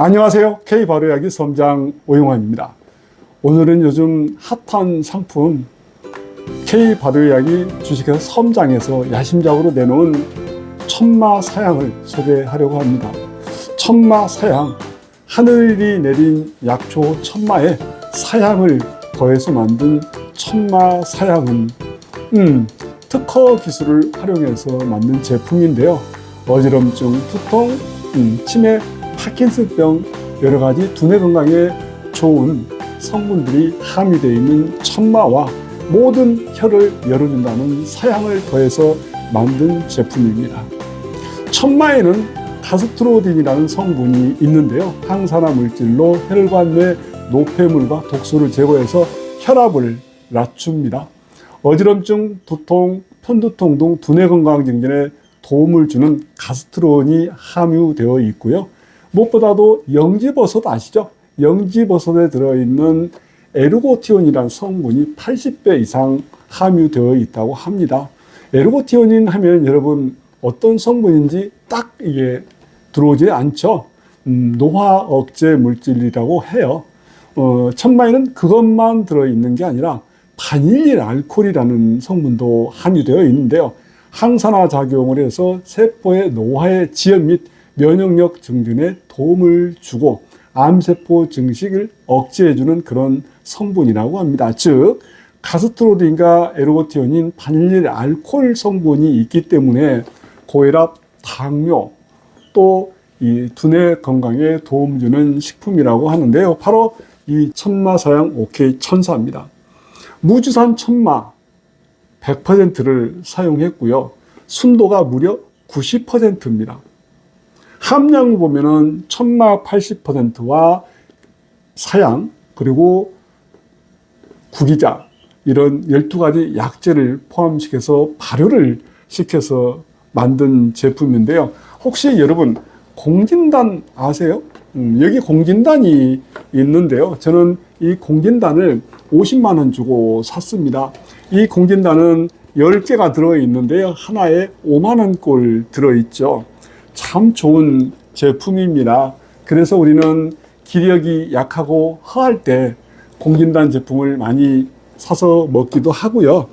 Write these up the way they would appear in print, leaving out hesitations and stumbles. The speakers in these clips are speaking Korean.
안녕하세요. K바로이야기 섬장 오용환입니다. 오늘은 요즘 핫한 상품 K바로이야기 주식회사 섬장에서 야심작으로 내놓은 천마사양을 소개하려고 합니다. 천마사양, 하늘이 내린 약초 천마에 사양을 더해서 만든 천마사양은 특허 기술을 활용해서 만든 제품인데요. 어지럼증, 두통, 치매, 파킨슨병 여러 가지 두뇌 건강에 좋은 성분들이 함유되어 있는 천마와 모든 혀를 열어준다는 사양을 더해서 만든 제품입니다. 천마에는 가스트로딘이라는 성분이 있는데요. 항산화 물질로 혈관 내 노폐물과 독소를 제거해서 혈압을 낮춥니다. 어지럼증, 두통, 편두통 등 두뇌 건강 증진에 도움을 주는 가스트론이 함유되어 있고요. 무엇보다도 영지버섯 아시죠? 영지버섯에 들어있는 에르고티온이라는 성분이 80배 이상 함유되어 있다고 합니다. 에르고티오닌 하면 여러분 어떤 성분인지 딱 이게 들어오지 않죠? 노화 억제 물질이라고 해요. 천마에는 그것만 들어있는 게 아니라 바닐릴 알코올이라는 성분도 함유되어 있는데요. 항산화 작용을 해서 세포의 노화의 지연 및 면역력 증진에 도움을 주고 암세포 증식을 억제해주는 그런 성분이라고 합니다. 즉 가스트로딘과 에르고티온인 바닐릴 알코올 성분이 있기 때문에 고혈압, 당뇨, 또 이 두뇌 건강에 도움 주는 식품이라고 하는데요. 바로 이 천마사양 OK 천사입니다. 무주산 천마 100%를 사용했고요. 순도가 무려 90%입니다. 함량을 보면은 천마 80%와 사양 그리고 구기자 이런 12가지 약재를 포함시켜서 발효를 시켜서 만든 제품인데요. 혹시 여러분 공진단 아세요? 여기 공진단이 있는데요. 저는 이 공진단을 50만 원 주고 샀습니다. 이 공진단은 10개가 들어있는데요. 하나에 5만 원꼴 들어있죠. 참 좋은 제품입니다. 그래서 우리는 기력이 약하고 허할 때 공진단 제품을 많이 사서 먹기도 하고요.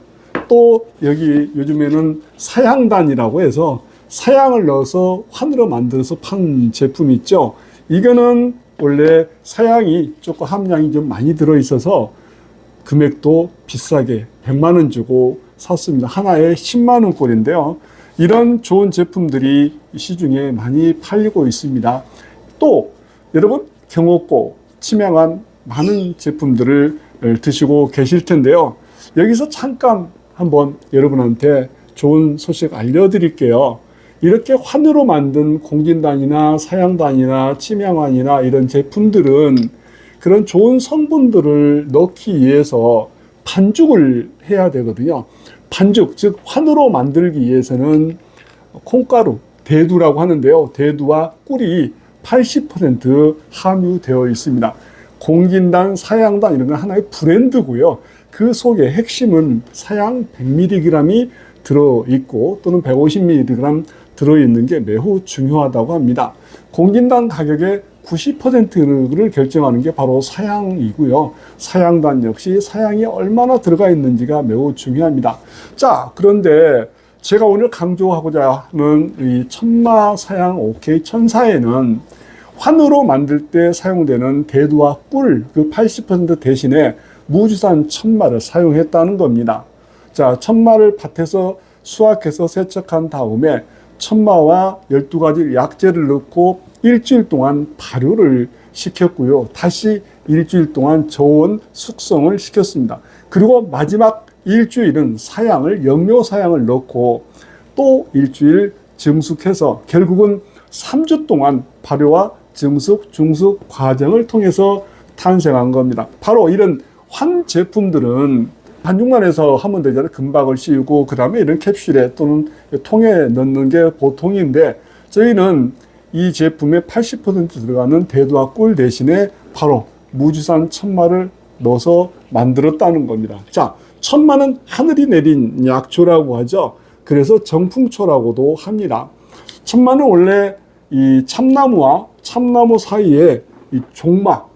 또 여기 요즘에는 사양단이라고 해서 사양을 넣어서 환으로 만들어서 파는 제품 있죠. 이거는 원래 사양이 조금 함량이 좀 많이 들어있어서 금액도 비싸게 100만 원 주고 샀습니다. 하나에 10만 원꼴인데요. 이런 좋은 제품들이 시중에 많이 팔리고 있습니다. 또 여러분 경옥고, 치명한 많은 제품들을 드시고 계실 텐데요. 여기서 잠깐 한번 여러분한테 좋은 소식 알려드릴게요. 이렇게 환으로 만든 공진단이나 사양단이나 치명환이나 이런 제품들은 그런 좋은 성분들을 넣기 위해서 반죽을 해야 되거든요. 반죽, 즉 환으로 만들기 위해서는 콩가루, 대두라고 하는데요. 대두와 꿀이 80% 함유되어 있습니다. 공진단, 사양단 이런 건 하나의 브랜드고요. 그 속에 핵심은 사양 100mg이 들어있고 또는 150mg 들어있는 게 매우 중요하다고 합니다. 공진단 가격의 90%를 결정하는 게 바로 사양이고요. 사양단 역시 사양이 얼마나 들어가 있는지가 매우 중요합니다. 자, 그런데 제가 오늘 강조하고자 하는 이 천마사양 OK 천사에는 환으로 만들 때 사용되는 대두와 꿀 그 80% 대신에 무주산 천마를 사용했다는 겁니다. 자, 천마를 밭에서 수확해서 세척한 다음에 천마와 12가지 약재를 넣고 일주일 동안 발효를 시켰고요. 다시 일주일 동안 저온 숙성을 시켰습니다. 그리고 마지막 일주일은 사양을, 영묘사양을 넣고 또 일주일 증숙해서 결국은 3주 동안 발효와 증숙, 중숙 과정을 통해서 탄생한 겁니다. 바로 이런 환 제품들은 반죽만 해서 하면 되잖아요. 금박을 씌우고 그 다음에 이런 캡슐에 또는 통에 넣는 게 보통인데 저희는 이 제품에 80% 들어가는 대두와 꿀 대신에 바로 무주산 천마를 넣어서 만들었다는 겁니다. 자, 천마는 하늘이 내린 약초라고 하죠. 그래서 정풍초라고도 합니다. 천마는 원래 이 참나무와 참나무 사이에 이 종막,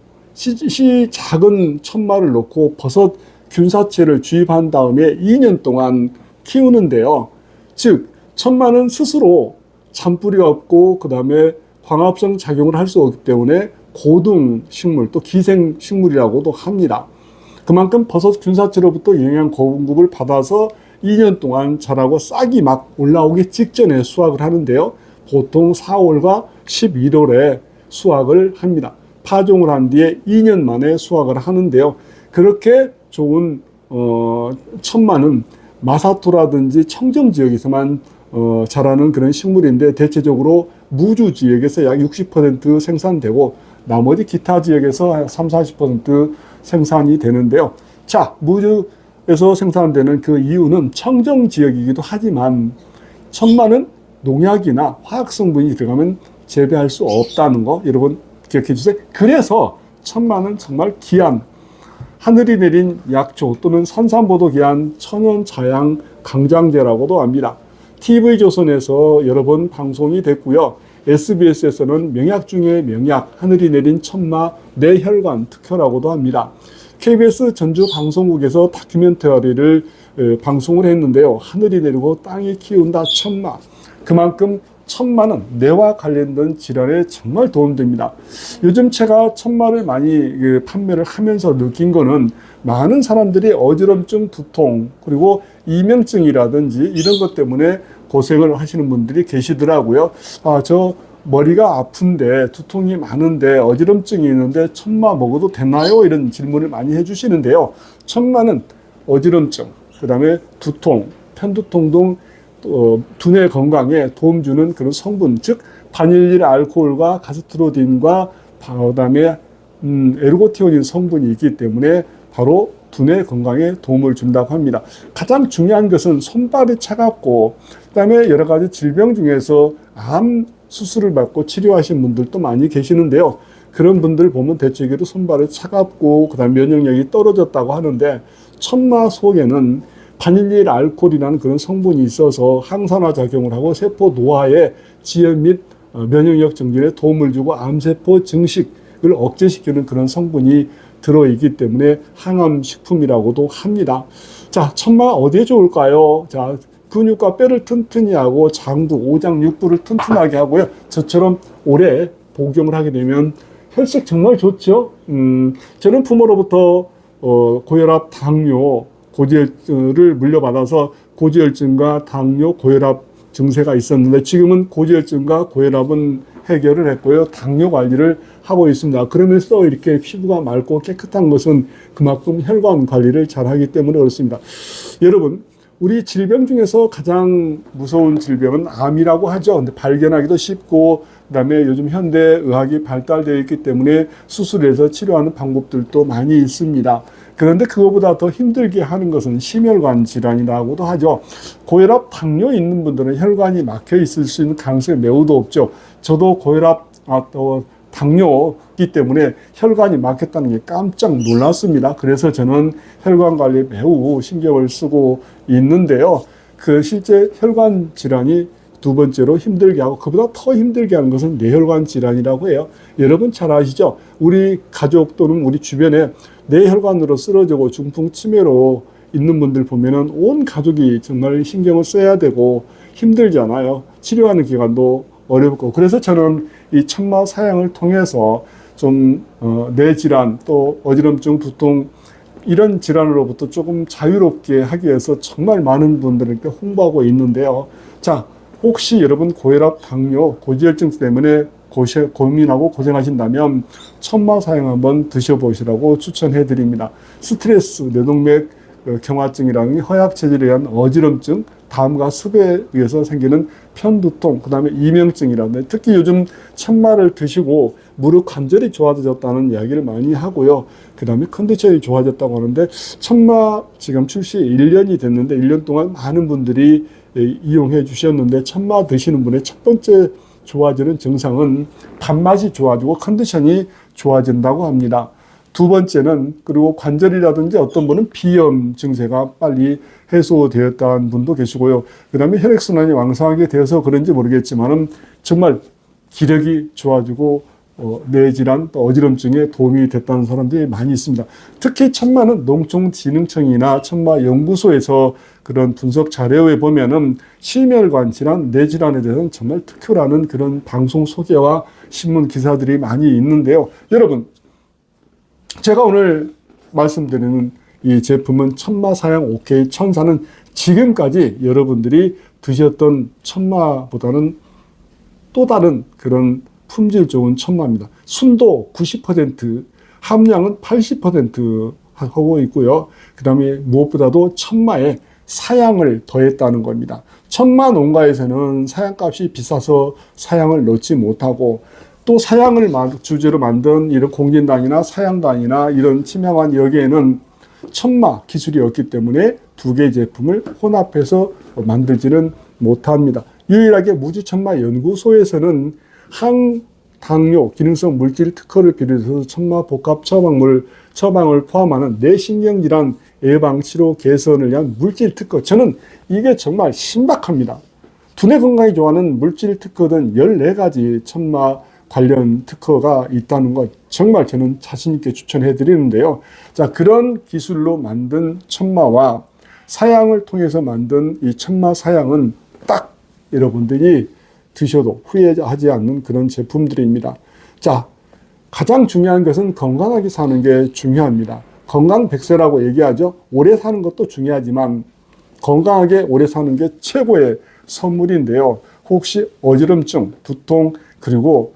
작은 천마를 놓고 버섯 균사체를 주입한 다음에 2년 동안 키우는데요. 즉, 천마는 스스로 잔뿌리가 없고 그 다음에 광합성 작용을 할 수 없기 때문에 고등 식물, 또 기생 식물이라고도 합니다. 그만큼 버섯 균사체로부터 영양 공급을 받아서 2년 동안 자라고 싹이 막 올라오기 직전에 수확을 하는데요. 보통 4월과 11월에 수확을 합니다. 파종을 한 뒤에 2년 만에 수확을 하는데요. 그렇게 좋은 천마는 마사토라든지 청정 지역에서만 자라는 그런 식물인데, 대체적으로 무주 지역에서 약 60% 생산되고 나머지 기타 지역에서 30-40% 생산이 되는데요. 자, 무주에서 생산되는 그 이유는 청정 지역이기도 하지만 천마는 농약이나 화학 성분이 들어가면 재배할 수 없다는 거 여러분 기억해 주세요. 그래서 천마는 정말 귀한, 하늘이 내린 약초 또는 산산보도 귀한 천연 자양 강장제라고도 합니다. TV조선에서 여러 번 방송이 됐고요. SBS에서는 명약 중에 명약, 하늘이 내린 천마 뇌혈관 특허라고도 합니다. KBS 전주 방송국에서 다큐멘터리를 방송을 했는데요. 하늘이 내리고 땅이 키운다 천마. 그만큼 천마는 뇌와 관련된 질환에 정말 도움됩니다. 요즘 제가 천마를 많이 판매를 하면서 느낀 거는, 많은 사람들이 어지럼증, 두통, 그리고 이명증이라든지 이런 것 때문에 고생을 하시는 분들이 계시더라고요. 저 머리가 아픈데, 두통이 많은데, 어지럼증이 있는데 천마 먹어도 되나요? 이런 질문을 많이 해주시는데요. 천마는 어지럼증, 그 다음에 두통, 편두통 등 두뇌 건강에 도움 주는 그런 성분, 즉 바닐릴 알코올과 가스트로딘과 그다음에 에르고티오닌 성분이 있기 때문에 바로 두뇌 건강에 도움을 준다고 합니다. 가장 중요한 것은 손발이 차갑고, 그다음에 여러 가지 질병 중에서 암 수술을 받고 치료하신 분들도 많이 계시는데요. 그런 분들 보면 대체적으로 손발이 차갑고 그다음 면역력이 떨어졌다고 하는데, 천마 속에는 바닐릴 알코올이라는 그런 성분이 있어서 항산화 작용을 하고 세포 노화에 지연 및 면역력 증진에 도움을 주고 암세포 증식을 억제시키는 그런 성분이 들어있기 때문에 항암식품이라고도 합니다. 자, 천마 어디에 좋을까요? 자, 근육과 뼈를 튼튼히 하고 장부, 오장, 육부를 튼튼하게 하고요. 저처럼 오래 복용을 하게 되면 혈색 정말 좋죠. 저는 부모로부터 고혈압, 당뇨, 고지혈증을 물려받아서 고지혈증과 당뇨, 고혈압 증세가 있었는데, 지금은 고지혈증과 고혈압은 해결을 했고요. 당뇨 관리를 하고 있습니다. 그러면서 이렇게 피부가 맑고 깨끗한 것은 그만큼 혈관 관리를 잘하기 때문에 그렇습니다. 여러분, 우리 질병 중에서 가장 무서운 질병은 암이라고 하죠. 근데 발견하기도 쉽고, 그다음에 요즘 현대 의학이 발달되어 있기 때문에 수술해서 치료하는 방법들도 많이 있습니다. 그런데 그거보다 더 힘들게 하는 것은 심혈관 질환이라고도 하죠. 고혈압, 당뇨 있는 분들은 혈관이 막혀 있을 수 있는 가능성이 매우 높죠. 저도 고혈압, 당뇨이기 때문에 혈관이 막혔다는 게 깜짝 놀랐습니다. 그래서 저는 혈관 관리에 매우 신경을 쓰고 있는데요. 실제 혈관 질환이 두 번째로 힘들게 하고, 그보다 더 힘들게 하는 것은 뇌혈관 질환이라고 해요. 여러분 잘 아시죠? 우리 가족 또는 우리 주변에 뇌혈관으로 쓰러지고 중풍 치매로 있는 분들 보면은 온 가족이 정말 신경을 써야 되고 힘들잖아요. 치료하는 기간도 어렵고. 그래서 저는 이 천마 사양을 통해서 좀 뇌 질환, 또 어지럼증, 두통 이런 질환으로부터 조금 자유롭게 하기 위해서 정말 많은 분들에게 홍보하고 있는데요. 자, 혹시 여러분 고혈압, 당뇨, 고지혈증 때문에 고민하고 고생하신다면 천마 사양 한번 드셔보시라고 추천해 드립니다. 스트레스, 뇌동맥 경화증이라는 허약 체질에 의한 어지럼증, 담과 습에 의해서 생기는 편두통, 그 다음에 이명증이라는데, 특히 요즘 천마를 드시고 무릎 관절이 좋아졌다는 이야기를 많이 하고요. 그 다음에 컨디션이 좋아졌다고 하는데, 천마 지금 출시 1년이 됐는데 1년 동안 많은 분들이 이용해 주셨는데, 천마 드시는 분의 첫 번째 좋아지는 증상은 밥맛이 좋아지고 컨디션이 좋아진다고 합니다. 두 번째는, 그리고 관절이라든지 어떤 분은 비염 증세가 빨리 해소되었다는 분도 계시고요. 그 다음에 혈액순환이 왕성하게 되어서 그런지 모르겠지만은 정말 기력이 좋아지고 뇌질환 또 어지럼증에 도움이 됐다는 사람들이 많이 있습니다. 특히 천마는 농촌진흥청이나 천마연구소에서 그런 분석 자료에 보면은 심혈관 질환, 뇌질환에 대해서는 정말 특효라는 그런 방송 소개와 신문 기사들이 많이 있는데요. 여러분, 제가 오늘 말씀드리는 이 제품은 천마사양 OK 천사는 지금까지 여러분들이 드셨던 천마보다는 또 다른 그런 품질 좋은 천마입니다. 순도 90%, 함량은 80% 하고 있고요. 그 다음에 무엇보다도 천마에 사양을 더했다는 겁니다. 천마 농가에서는 사양값이 비싸서 사양을 넣지 못하고 또 사양을 주제로 만든 이런 공진단이나 사양단이나 이런 치명한 여기에는 천마 기술이 없기 때문에 두 개의 제품을 혼합해서 만들지는 못합니다. 유일하게 무주천마연구소에서는 항당뇨 기능성 물질 특허를 비롯해서 천마 복합 처방을 포함하는 뇌신경질환 예방 치료 개선을 위한 물질 특허. 저는 이게 정말 신박합니다. 두뇌 건강에 좋아하는 물질 특허는 14가지 천마 관련 특허가 있다는 것 정말 저는 자신 있게 추천해 드리는데요. 자, 그런 기술로 만든 천마와 사양을 통해서 만든 이 천마 사양은 딱 여러분들이 드셔도 후회하지 않는 그런 제품들입니다. 자, 가장 중요한 것은 건강하게 사는 게 중요합니다. 건강 100세라고 얘기하죠. 오래 사는 것도 중요하지만 건강하게 오래 사는 게 최고의 선물인데요. 혹시 어지럼증, 두통, 그리고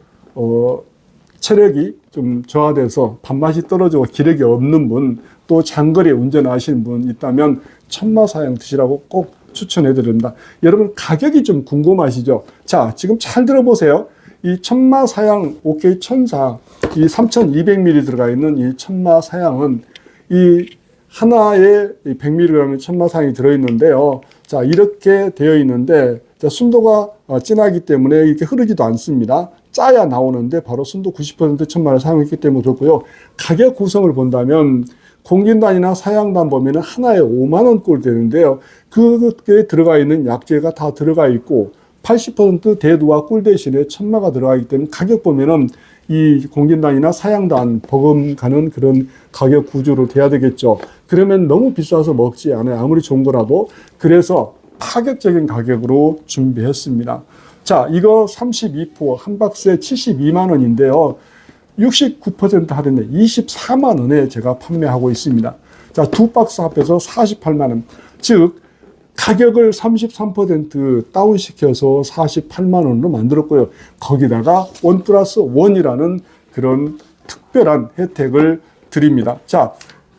체력이 좀 저하돼서 밥맛이 떨어지고 기력이 없는 분, 또 장거리 운전하시는 분 있다면 천마사양 드시라고 꼭 추천해 드립니다. 여러분, 가격이 좀 궁금하시죠? 자, 지금 잘 들어보세요. 이 천마사양 OK 천사, 이 3200ml 들어가 있는 이 천마사양은 이 하나에 100mg의 천마사양이 들어있는데요. 자, 이렇게 되어 있는데, 자, 순도가 진하기 때문에 이렇게 흐르지도 않습니다. 짜야 나오는데 바로 순도 90% 천마를 사용했기 때문에 그렇고요. 가격 구성을 본다면 공진단이나 사양단 보면은 하나에 5만원꼴 되는데요. 그게 들어가 있는 약재가 다 들어가 있고 80% 대두와 꿀 대신에 천마가 들어가기 때문에 가격 보면은 이 공진단이나 사양단 버금가는 그런 가격 구조로 돼야 되겠죠. 그러면 너무 비싸서 먹지 않아요. 아무리 좋은 거라도. 그래서 파격적인 가격으로 준비했습니다. 자, 이거 32포 한 박스에 72만 원인데요. 69% 할인에 24만 원에 제가 판매하고 있습니다. 자, 두 박스 합해서 48만 원. 즉, 가격을 33% 다운시켜서 48만 원으로 만들었고요. 거기다가 1+1이라는 그런 특별한 혜택을 드립니다. 자,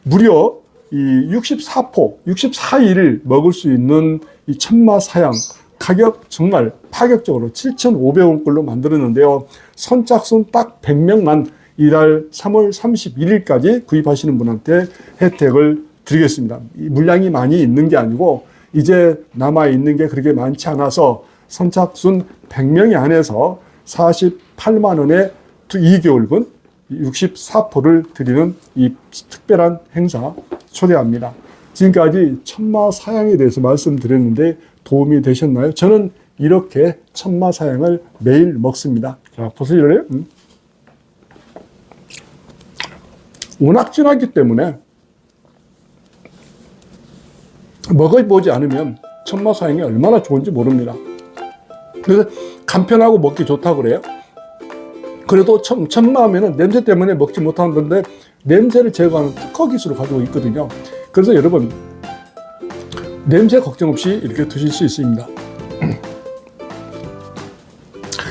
무려 이 64포, 64일을 먹을 수 있는 이 천마사양 가격 정말 파격적으로 7,500원꼴로 만들었는데요. 선착순 딱 100명만 이달 3월 31일까지 구입하시는 분한테 혜택을 드리겠습니다. 이 물량이 많이 있는 게 아니고 이제 남아있는 게 그렇게 많지 않아서 선착순 100명이 안에서 48만 원에 2개월분 64포를 드리는 이 특별한 행사 초대합니다. 지금까지 천마사양에 대해서 말씀드렸는데 도움이 되셨나요? 저는 이렇게 천마사양을 매일 먹습니다. 자, 보세요. 워낙 진하기 때문에 먹어보지 않으면 천마사양이 얼마나 좋은지 모릅니다. 그래서 간편하고 먹기 좋다고 그래요. 그래도 천마하면은 냄새 때문에 먹지 못하는데 냄새를 제거하는 특허 기술을 가지고 있거든요. 그래서 여러분 냄새 걱정 없이 이렇게 드실 수 있습니다.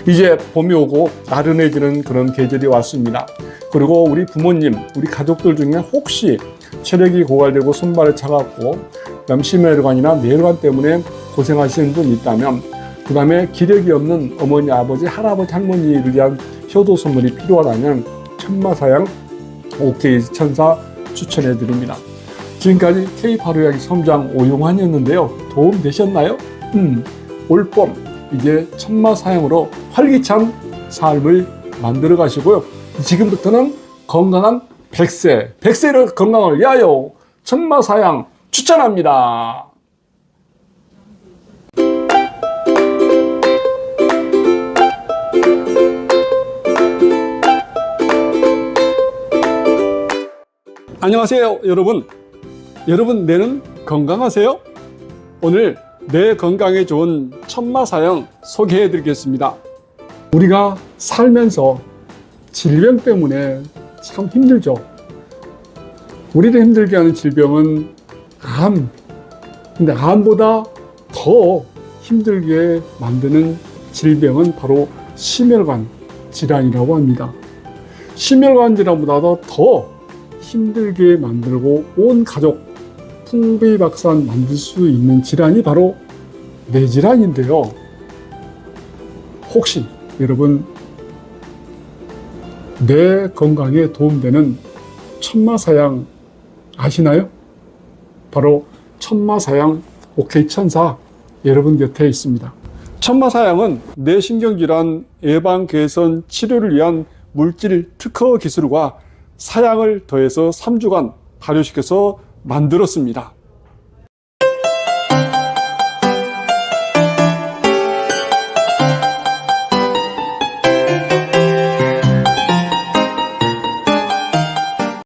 이제 봄이 오고 나른해지는 그런 계절이 왔습니다. 그리고 우리 부모님, 우리 가족들 중에 혹시 체력이 고갈되고 손발이 차갑고 그다음 심혈관이나 뇌혈관 때문에 고생하시는 분이 있다면 그 다음에 기력이 없는 어머니, 아버지, 할아버지, 할머니를 위한 효도 선물이 필요하다면 천마사양 OK 천사 추천해 드립니다. 지금까지 K8호약의 섬장 오용환이었는데요. 도움 되셨나요? 올봄 이제 천마사양으로 활기찬 삶을 만들어 가시고요. 지금부터는 건강한 100세의 건강을 위하여 천마사양 추천합니다. 안녕하세요, 여러분. 여러분, 뇌는 건강하세요? 오늘 뇌 건강에 좋은 천마사형 소개해 드리겠습니다. 우리가 살면서 질병 때문에 참 힘들죠. 우리를 힘들게 하는 질병은 암. 근데 암보다 더 힘들게 만드는 질병은 바로 심혈관 질환이라고 합니다. 심혈관 질환보다도 더 힘들게 만들고 온 가족 풍비박산 만들 수 있는 질환이 바로 뇌질환인데요. 혹시 여러분 뇌 건강에 도움되는 천마사양 아시나요? 바로 천마사양 OK-1004 여러분 곁에 있습니다. 천마사양은 뇌신경질환 예방 개선 치료를 위한 물질 특허 기술과 사양을 더해서 3주간 발효시켜서 만들었습니다.